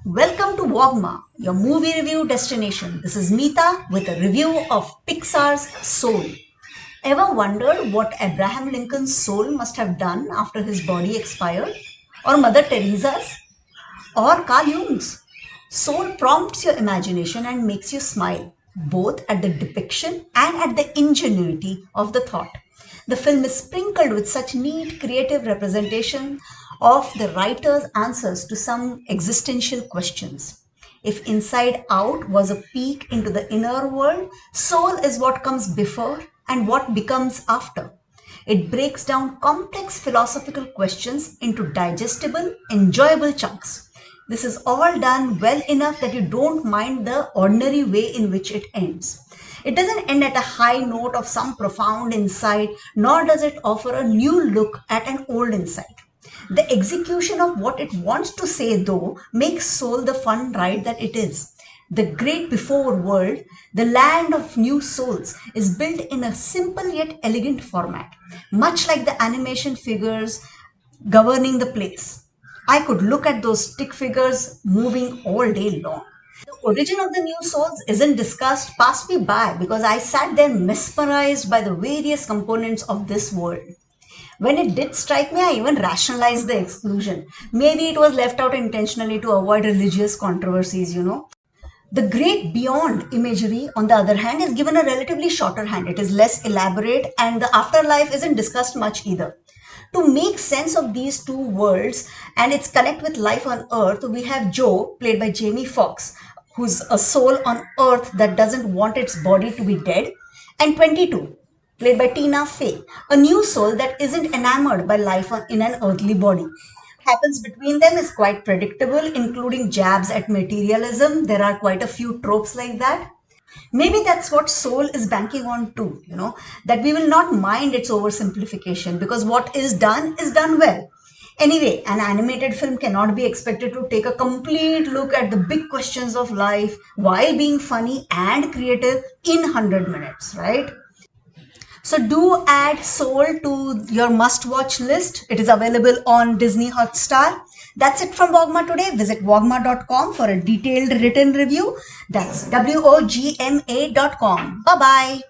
Welcome to Wogma, your movie review destination. This is Meeta with a review of Pixar's Soul. Ever wondered what Abraham Lincoln's soul must have done after his body expired? Or Mother Teresa's? Or Carl Jung's? Soul prompts your imagination and makes you smile, both at the depiction and at the ingenuity of the thought. The film is sprinkled with such neat creative representation of the writer's answers to some existential questions. If Inside Out was a peek into the inner world, Soul is what comes before and what becomes after. It breaks down complex philosophical questions into digestible, enjoyable chunks. This is all done well enough that you don't mind the ordinary way in which it ends. It doesn't end at a high note of some profound insight, nor does it offer a new look at an old insight. The execution of what it wants to say, though, makes Soul the fun ride that it is. The great before world, the land of new souls, is built in a simple yet elegant format, much like the animation figures governing the place. I could look at those stick figures moving all day long. The origin of the new souls isn't discussed, passed me by, because I sat there mesmerized by the various components of this world. When it did strike me, I even rationalized the exclusion. Maybe it was left out intentionally to avoid religious controversies. The great beyond imagery, on the other hand, is given a relatively shorter hand. It is less elaborate, and the afterlife isn't discussed much either. To make sense of these two worlds and its connect with life on Earth, we have Joe, played by Jamie Foxx, who's a soul on Earth that doesn't want its body to be dead, and 22, played by Tina Fey, a new soul that isn't enamored by life in an earthly body. Happens between them is quite predictable, including jabs at materialism. There are quite a few tropes like that. Maybe that's what Soul is banking on too, that we will not mind its oversimplification because what is done well. Anyway, an animated film cannot be expected to take a complete look at the big questions of life while being funny and creative in 100 minutes, right? So do add Soul to your must-watch list. It is available on Disney-Hotstar. That's it from Wogma today. Visit wogma.com for a detailed written review. That's wogma.com. Bye-bye.